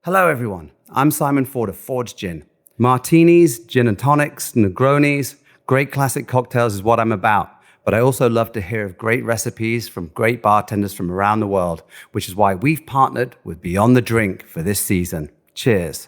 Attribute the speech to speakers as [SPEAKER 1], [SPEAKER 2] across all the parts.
[SPEAKER 1] Hello, everyone. I'm Simon Ford of Ford's Gin. Martinis, gin and tonics, Negronis, great classic cocktails is what I'm about. But I also love to hear of great recipes from great bartenders from around the world, which is why we've partnered with Beyond the Drink for this season. Cheers.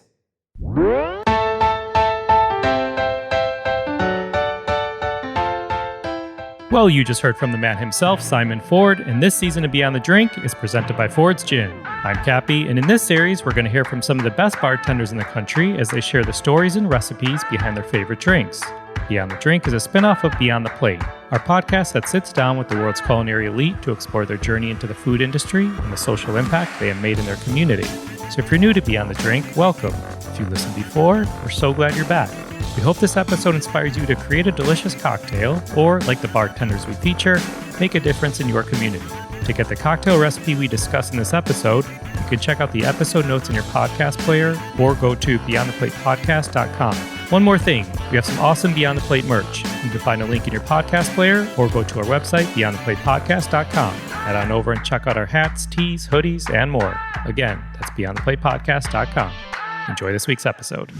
[SPEAKER 2] Well, you just heard from the man himself, Simon Ford, and this season of Beyond the Drink is presented by Ford's Gin. I'm Cappy, and in this series, we're going to hear from some of the best bartenders in the country as they share the stories and recipes behind their favorite drinks. Beyond the Drink is a spin-off of Beyond the Plate, our podcast that sits down with the world's culinary elite to explore their journey into the food industry and the social impact they have made in their community. So if you're new to Beyond the Drink, welcome. If you've listened before, we're so glad you're back. We hope this episode inspires you to create a delicious cocktail, or, like the bartenders we feature, make a difference in your community. To get the cocktail recipe we discuss in this episode, you can check out the episode notes in your podcast player or go to beyondtheplatepodcast.com. One more thing, we have some awesome Beyond the Plate merch. You can find a link in your podcast player or go to our website, beyondtheplatepodcast.com. Head on over and check out our hats, tees, hoodies, and more. Again, that's beyondtheplatepodcast.com. Enjoy this week's episode.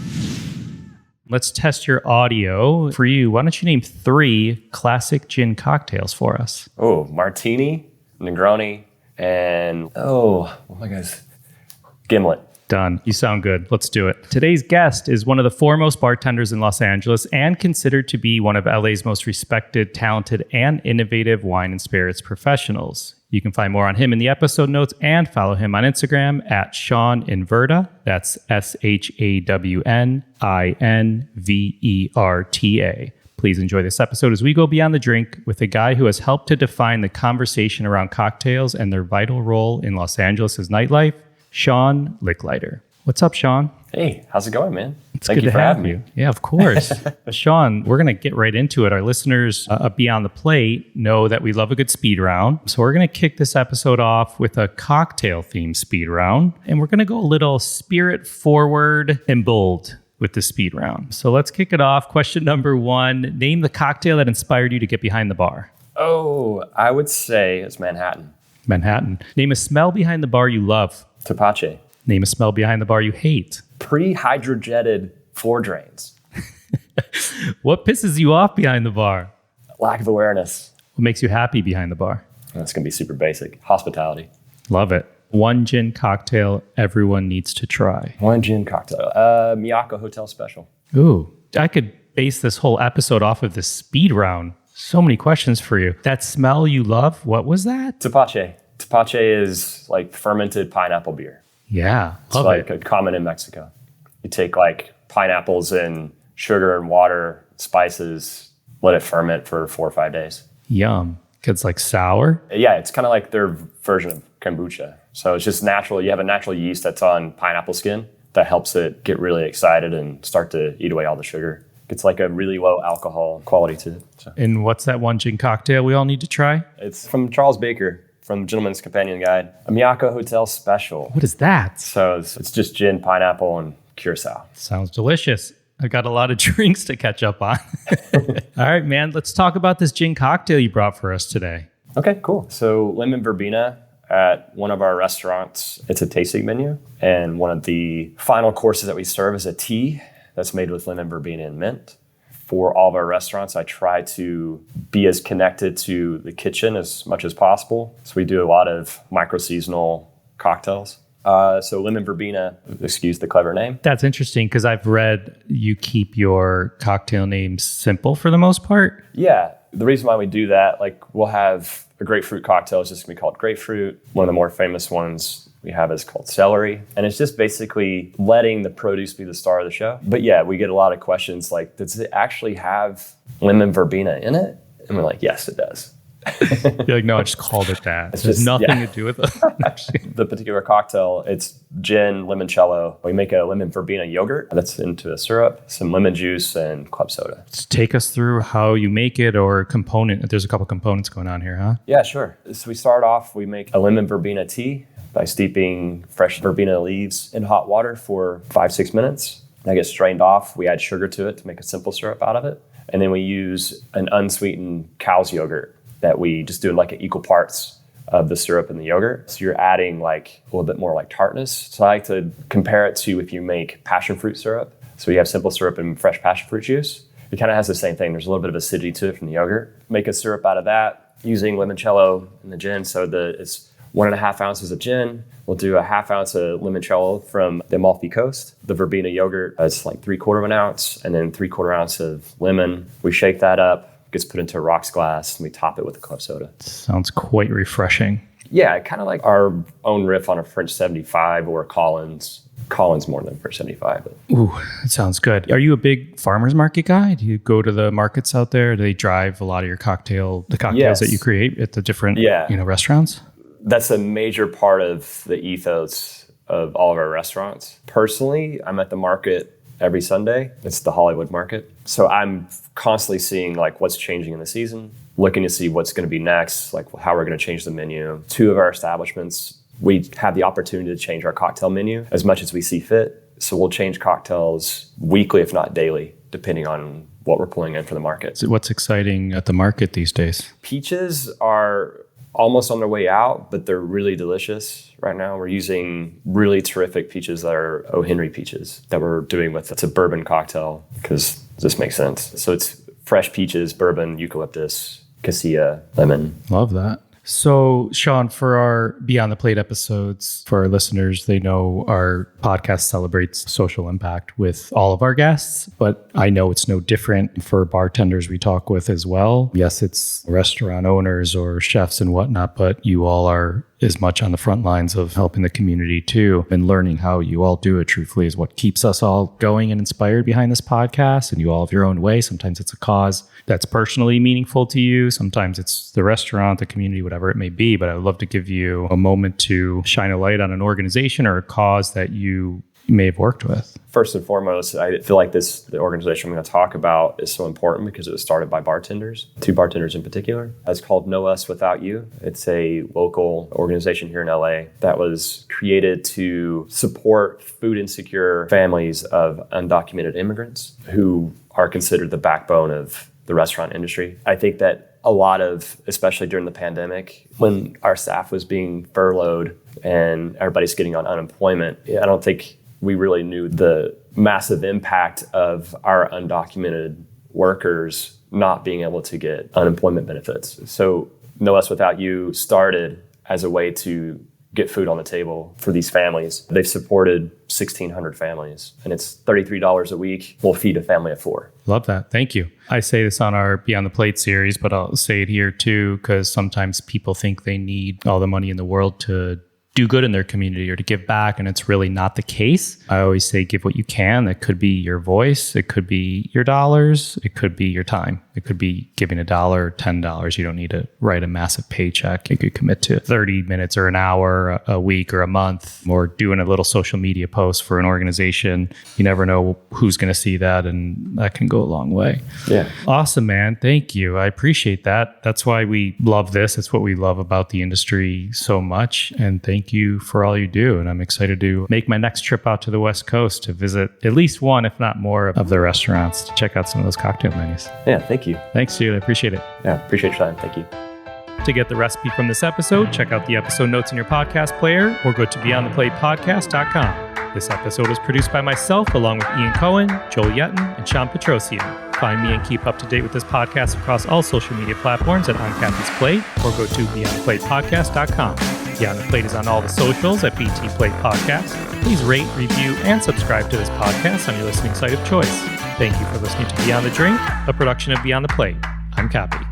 [SPEAKER 2] Let's test your audio. For you, why don't you name 3 classic gin cocktails for us?
[SPEAKER 3] Oh, martini, Negroni, and gimlet.
[SPEAKER 2] Done. You sound good. Let's do it. Today's guest is one of the foremost bartenders in Los Angeles and considered to be one of LA's most respected, talented, and innovative wine and spirits professionals. You can find more on him in the episode notes and follow him on Instagram at Shawn Inverta. That's ShawnInverta. Please enjoy this episode as we go beyond the drink with a guy who has helped to define the conversation around cocktails and their vital role in Los Angeles' nightlife, Shawn Lickliter. What's up, Shawn?
[SPEAKER 3] Hey, how's it going, man?
[SPEAKER 2] Thank you for having me. Yeah, of course. Shawn, we're going to get right into it. Our listeners Beyond the Plate know that we love a good speed round. So we're going to kick this episode off with a cocktail-themed speed round. And we're going to go a little spirit forward and bold with the speed round. So let's kick it off. Question number 1. Name the cocktail that inspired you to get behind the bar.
[SPEAKER 3] Oh, I would say it's Manhattan.
[SPEAKER 2] Manhattan. Name a smell behind the bar you love.
[SPEAKER 3] Tepache.
[SPEAKER 2] Name a smell behind the bar you hate.
[SPEAKER 3] Pre-hydrojetted floor drains.
[SPEAKER 2] What pisses you off behind the bar?
[SPEAKER 3] Lack of awareness.
[SPEAKER 2] What makes you happy behind the bar?
[SPEAKER 3] That's going to be super basic. Hospitality.
[SPEAKER 2] Love it. 1 gin cocktail everyone needs to try.
[SPEAKER 3] 1 gin cocktail. Miyako Hotel Special.
[SPEAKER 2] Ooh, I could base this whole episode off of this speed round. So many questions for you. That smell you love, what was that?
[SPEAKER 3] Tepache. Tepache is like fermented pineapple beer.
[SPEAKER 2] Yeah,
[SPEAKER 3] it's like common in Mexico. You take like pineapples and sugar and water, spices, let it ferment for 4 or 5 days.
[SPEAKER 2] Yum. It's like sour?
[SPEAKER 3] Yeah, it's kind of like their version of kombucha. So it's just natural. You have a natural yeast that's on pineapple skin that helps it get really excited and start to eat away all the sugar. It's like a really low alcohol quality to it. So.
[SPEAKER 2] And what's that 1 gin cocktail we all need to try?
[SPEAKER 3] It's from Charles Baker. From Gentleman's Companion Guide, a Miyako Hotel Special.
[SPEAKER 2] What is that?
[SPEAKER 3] So it's just gin, pineapple, and curacao.
[SPEAKER 2] Sounds delicious. I've got a lot of drinks to catch up on. All right, man, let's talk about this gin cocktail you brought for us today.
[SPEAKER 3] Okay, cool. So Lemon Verbena at one of our restaurants, it's a tasting menu. And one of the final courses that we serve is a tea that's made with lemon verbena and mint. For all of our restaurants, I try to be as connected to the kitchen as much as possible. So we do a lot of micro-seasonal cocktails. So lemon verbena, excuse the clever name.
[SPEAKER 2] That's interesting because I've read you keep your cocktail names simple for the most part.
[SPEAKER 3] Yeah. The reason why we do that, like we'll have a grapefruit cocktail, it's just going to be called grapefruit. One of the more famous ones we have is called celery. And it's just basically letting the produce be the star of the show. But yeah, we get a lot of questions like, does it actually have lemon verbena in it? And we're like, yes, it does.
[SPEAKER 2] You're like, no, I just called it that. It has nothing to do with it.
[SPEAKER 3] The particular cocktail, it's gin, limoncello. We make a lemon verbena yogurt that's into a syrup, some lemon juice, and club soda.
[SPEAKER 2] Just take us through how you make it or component. There's a couple components going on here, huh?
[SPEAKER 3] Yeah, sure. So we start off, we make a lemon verbena tea by steeping fresh verbena leaves in hot water for 5-6 minutes. That gets strained off. We add sugar to it to make a simple syrup out of it. And then we use an unsweetened cow's yogurt that we just do like equal parts of the syrup and the yogurt. So you're adding like a little bit more like tartness. So I like to compare it to if you make passion fruit syrup. So you have simple syrup and fresh passion fruit juice. It kind of has the same thing. There's a little bit of acidity to it from the yogurt. Make a syrup out of that using limoncello in the gin. So it's 1.5 ounces of gin. We'll do a 1/2 ounce of limoncello from the Amalfi Coast. The verbena yogurt, it's like 3/4 ounce, and then 3/4 ounce of lemon. We shake that up, gets put into a rocks glass, and we top it with a club soda.
[SPEAKER 2] Sounds quite refreshing.
[SPEAKER 3] Yeah, kind of like our own riff on a French 75 or a Collins. Collins more than French 75. But.
[SPEAKER 2] Ooh, that sounds good. Are you a big farmer's market guy? Do you go to the markets out there? Do they drive a lot of your cocktails
[SPEAKER 3] Yes.
[SPEAKER 2] that you create at the different restaurants?
[SPEAKER 3] That's a major part of the ethos of all of our restaurants. Personally, I'm at the market every Sunday. It's the Hollywood market. So I'm constantly seeing like what's changing in the season, looking to see what's going to be next, like how we're going to change the menu. 2 of our establishments, we have the opportunity to change our cocktail menu as much as we see fit. So we'll change cocktails weekly, if not daily, depending on what we're pulling in for the market.
[SPEAKER 2] So what's exciting at the market these days?
[SPEAKER 3] Peaches are almost on their way out, but they're really delicious right now. We're using really terrific peaches that are O. Henry peaches that we're doing it's a bourbon cocktail because this makes sense. So it's fresh peaches, bourbon, eucalyptus, cassia, lemon.
[SPEAKER 2] Love that. So, Shawn, for our Beyond the Plate episodes, for our listeners, they know our podcast celebrates social impact with all of our guests, but I know it's no different for bartenders we talk with as well. Yes, it's restaurant owners or chefs and whatnot, but you all are as much on the front lines of helping the community too. And learning how you all do it truthfully is what keeps us all going and inspired behind this podcast. And you all have your own way. Sometimes it's a cause that's personally meaningful to you. Sometimes it's the restaurant, the community, whatever it may be. But I would love to give you a moment to shine a light on an organization or a cause that you may have worked with.
[SPEAKER 3] First and foremost, I feel like the organization I'm going to talk about is so important because it was started by bartenders, 2 bartenders in particular. It's called No Us Without You. It's a local organization here in LA that was created to support food insecure families of undocumented immigrants who are considered the backbone of the restaurant industry. I think that a lot of, especially during the pandemic, when our staff was being furloughed and everybody's getting on unemployment, I don't think we really knew the massive impact of our undocumented workers not being able to get unemployment benefits. So No Us Without You started as a way to get food on the table for these families. They've supported 1,600 families, and it's $33 a week. We'll feed a family of 4.
[SPEAKER 2] Love that. Thank you. I say this on our Beyond the Plate series, but I'll say it here too, because sometimes people think they need all the money in the world to do good in their community or to give back, and it's really not the case. I always say give what you can. That could be your voice, it could be your dollars, it could be your time, it could be giving $1 or $10. You don't need to write a massive paycheck. You could commit to 30 minutes or an hour a week or a month, or doing a little social media post for an organization. You never know who's going to see that, and that can go a long way.
[SPEAKER 3] Yeah.
[SPEAKER 2] Awesome, man. Thank you. I appreciate that. That's why we love this. It's what we love about the industry so much. And thank you for all you do. And I'm excited to make my next trip out to the West Coast to visit at least one, if not more, of the restaurants to check out some of those cocktail menus.
[SPEAKER 3] Yeah, thank you.
[SPEAKER 2] Thanks, dude. I appreciate it.
[SPEAKER 3] Yeah, appreciate your time. Thank you.
[SPEAKER 2] To get the recipe from this episode, check out the episode notes in your podcast player or go to beyondtheplatepodcast.com. This episode was produced by myself along with Ian Cohen, Joel Yetton, and Shawn Petrosian. Find me and keep up to date with this podcast across all social media platforms at On Cappy's Plate or go to beyondtheplatepodcast.com. Beyond the Plate is on all the socials at BT Plate Podcast. Please rate, review, and subscribe to this podcast on your listening site of choice. Thank you for listening to Beyond the Drink, a production of Beyond the Plate. I'm Cappy.